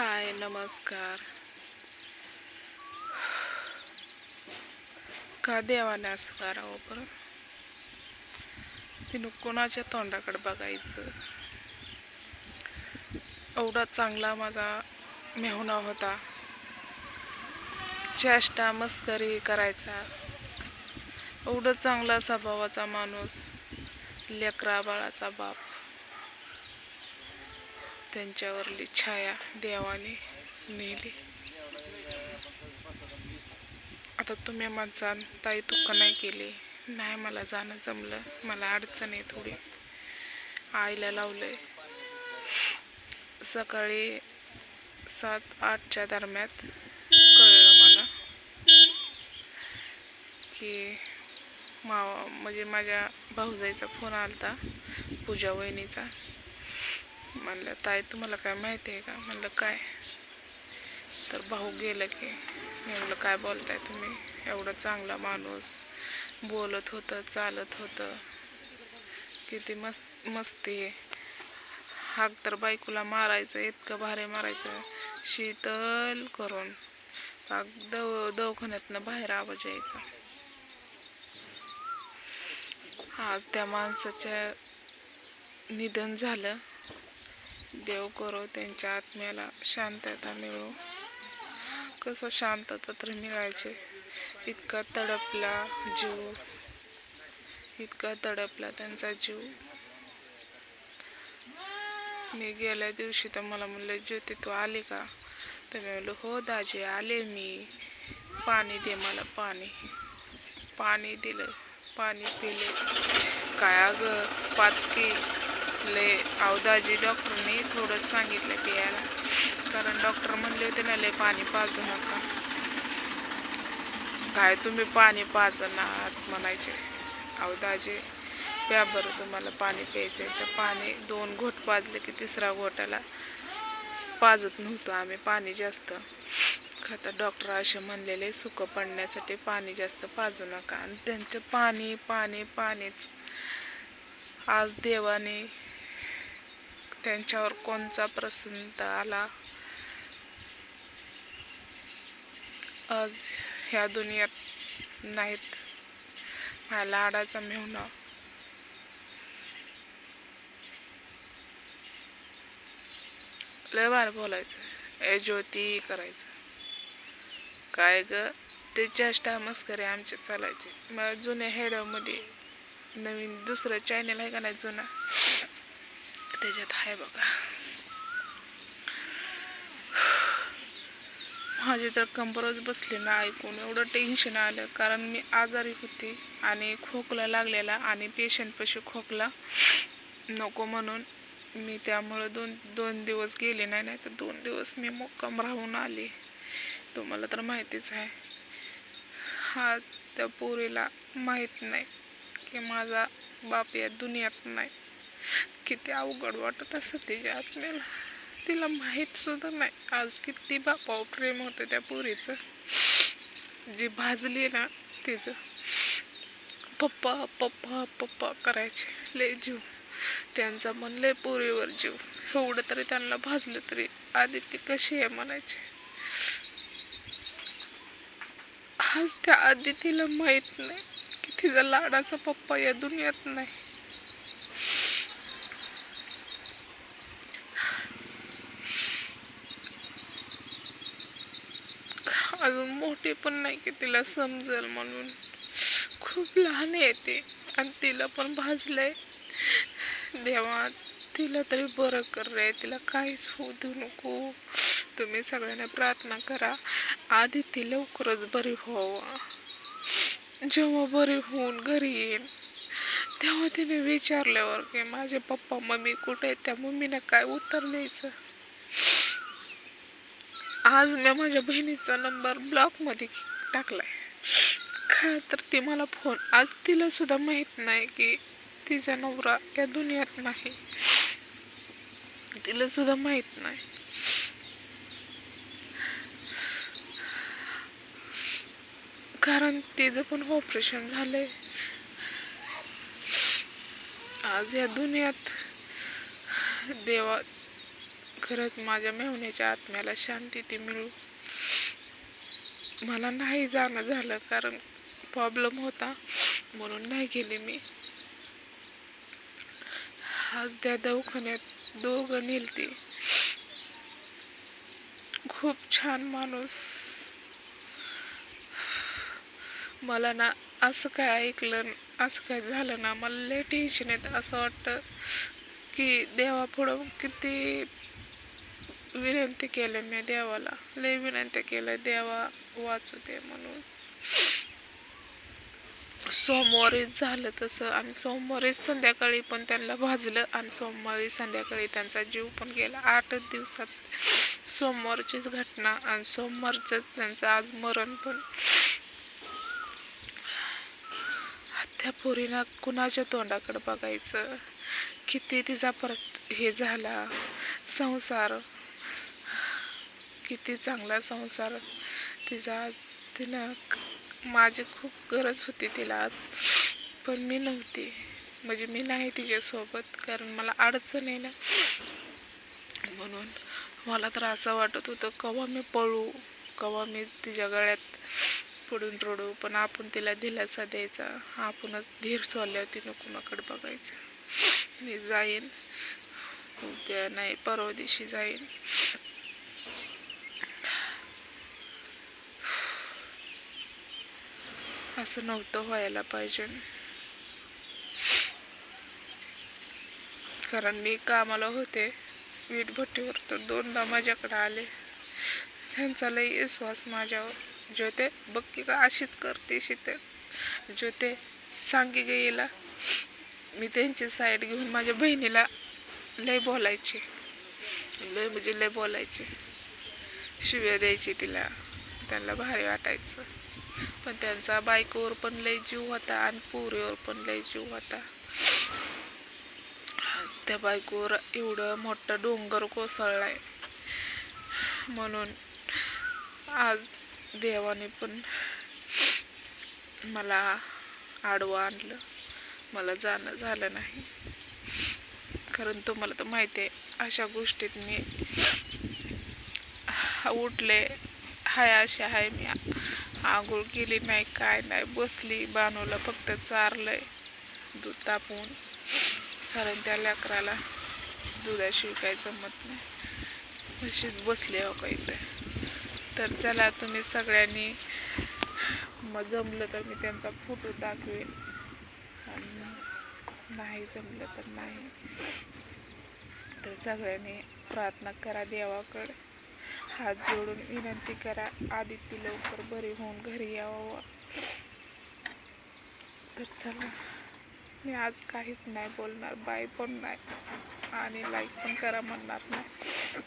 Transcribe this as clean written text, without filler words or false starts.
हाय, नमस्कार. का देवाने असं करावं बरं? तिनं कोणाच्या तोंडाकडे बघायचं? एवढा चांगला माझा मेहुणा होता, चेष्टा मस्करी करायचा. एवढा चांगला स्वभावाचा माणूस, लेकरा बाळाचा बाप. त्यांच्यावरली छाया देवाने नेली. आता तुम्ही म्हणसान, ताई तू का नाही केली? नाही, मला जाणं जमलं, मला अडचण आहे थोडी. आईला लावलंय. सकाळी 7-8च्या दरम्यान कळलं मला की म्हणजे माझ्या भाऊजाईचा फोन आलता, पूजा वहिनीचा. म्हणलं ताई तुम्हाला काय माहिती आहे का? म्हणलं काय? तर भाऊ गेलं की. मी म्हणलं काय बोलताय तुम्ही? एवढा चांगला माणूस, बोलत होतं, चालत होतं, किती मस्ती. हाक तर बायकोला मारायचं, इतकं भारी मारायचं, शीतल करून. दवाखान्यातनं बाहेर आवाज यायचा. आज त्या माणसाचं निधन झालं. देव करो त्यांच्या आत्म्याला शांतता मिळो. कसं शांतता तर मिळायचे? इतका तडपला जीव, इतका तडपला त्यांचा जीव. मी गेल्या दिवशी तर मला म्हणलं ज्योती तू आली का? तर मी म्हणलं हो दाजी आले मी. पाणी दे मला, पाणी दिलं, पाणी पिले. काय अगं पाचकी लय दाजी डॉक्टरने थोडंच सांगितलं प्यायला, कारण डॉक्टर म्हणले होते ना लय पाणी पाजू नका. काय तुम्ही पाणी पाजणार म्हणायचे. दाजी प्या बरं, तुम्हाला पाणी प्यायचंय तर पाणी. 2 घोट पाजले की 3रा घोटाला पाजत नव्हतं आम्ही पाणी जास्त. आता डॉक्टर असे म्हणलेले सुकं पडण्यासाठी पाणी जास्त पाजू नका. आणि त्यांचं पाणीच. आज देवाने त्यांच्यावर कोणचा प्रसन्न आला. आज ह्या दुनियात नाहीत. माझ्या लाडाचा मेहुणा. लय बार बोलायचं, ए ज्योती करायचं. काय ग ते चेष्टा मस्करी आमचे चालायचे. मला जुन्या हेडमध्ये नवीन दुसरं चॅनल आहे का नाही जुना, त्याच्यात आहे बघा. माझी तर कंबरच बसली ना ऐकून. एवढं टेन्शन आलं, कारण मी आजारी होती आणि खोकला लागलेला, आणि पेशंटपाशी खोकला नको म्हणून मी त्यामुळं दोन दिवस गेले नाही तर 2 दिवस मी मुक्काम राहून आले. तुम्हाला तर माहितीच आहे. हा त्या पोरीला माहीत नाही की माझा बाप या दुनियात नाही. किती अवघड वाटत असं तिच्या आत्म्याला. तिला माहीत सुद्धा नाही आज किती बापावर प्रेम होतं त्या पोरीचं. जी भाजली ना तिचं पप्पा पप्पा पप्पा करायचे लय जीव. त्यांचा पण लय पोरीवर जीव. एवढं तरी त्यांना भाजलं तरी आदिती कशी आहे म्हणायचे. आज त्या आदितीला माहीत नाही की तिचा लाडाचा पप्पा या दुनियात नाही. अजून मोठी पण नाही की तिला समजेल म्हणून. खूप लहान आहे ती, आणि तिला पण भाजलंय. देवा तिला तरी बरं कर रे, तिला काहीच होऊ देऊ नको. तुम्ही सगळ्यांना प्रार्थना करा आधी ती लवकरच बरी व्हावं. जेव्हा बरी होऊन घरी येईल तेव्हा तिने विचारल्यावर की माझे पप्पा मम्मी कुठे आहेत, त्या मम्मीने काय उत्तर द्यायचं. आज मी माझ्या बहिणीचा नंबर ब्लॉकमध्ये टाकलाय, का तर ती मला फोन. आज तिला सुद्धा माहीत नाही की तिचा नवरा या दुनियात नाही. तिला सुद्धा माहीत नाही. कारण तिचं पण ऑपरेशन झालंय. आज या दुनियात देवा खरंच माझ्या मेहुण्याच्या आत्म्याला शांती ती मिळू. मला नाही जाणं झालं कारण प्रॉब्लेम होता म्हणून नाही गेले मी. आज त्या दवाखान्यात दोघं नेलते. खूप छान माणूस. मला ना असं काय ऐकलं, असं काय झालं ना, मला लय टेन्शन येतं. असं वाटतं की देवापुढं किती विनंती केलं मी देवाला, लय विनंती केलं देवा वाचू दे म्हणून. सोमवारीच झालं तसं आणि सोमवारीच संध्याकाळी पण त्यांना भाजलं आणि सोमवारी संध्याकाळी त्यांचा जीव पण गेला. 8च दिवसात सोमवारचीच घटना आणि सोमवारच त्यांचं आज मरण पण. त्या पोरीनं कुणाच्या तोंडाकडे बघायचं. किती तिचा परत हे झाला संसार, किती चांगला संसार तिचा. आज तिनं माझी खूप गरज होती तिला आज, पण मी नव्हती. म्हणजे मी नाही तिच्यासोबत कारण मला अडचण आहे ना, म्हणून मला तर असं वाटत होतं केव्हा मी पळू, केव्हा मी तिच्या गळ्यात पडून रडू. पण आपण तिला दिलासा द्यायचा, आपणच धीर सोडल्यावर तिनं कुणाकडे बघायचं. मी जाईन उद्या नाही परवा दिवशी जाईन. असं नव्हतं व्हायला पाहिजे. कारण मी कामाला होते वीटभट्टीवर, तर 2दा माझ्याकडे आले. त्यांचा लई विश्वास माझ्यावर. ज्योते बघ की का अशीच करते शीतल, ज्योते सांगी गेला. मी त्यांची साईड घेऊन माझ्या बहिणीला लय बोलायचे, लय म्हणजे लय बोलायचे, शिव्या द्यायची तिला. त्यांना भारी वाटायचं. पण त्यांचा बायकोवर पण लय जीव होता आणि पोरीवर पण लय जीव होता. आज त्या बायकोवर एवढं मोठं डोंगर कोसळलाय म्हणून आज देवाने पण मला आडवं आणलं. मला जाणं झालं नाही कारण तुम्हाला तर माहिती आहे अशा गोष्टीत मी उठले हाय अशी आहे. मी आंघोळ केली नाही, काय नाही, बसली बानूला फक्त चारलंय दूध तापवून, कारण त्या लेकराला दुधाशिवाय काय जमत नाही. अशीच बसली हो का इथं. तर चला तुम्ही सगळ्यांनी, मग जमलं तर मी त्यांचा फोटो दाखवेन आणि नाही जमलं तर नाही. तर सगळ्यांनी प्रार्थना करा देवाकडे, हात जोडून विनंती करा आदित्य लवकर बरी होऊन घरी यावं. तर चला मी आज काहीच नाही बोलणार, बाय पण नाही आणि लाईक पण करा म्हणणार नाही.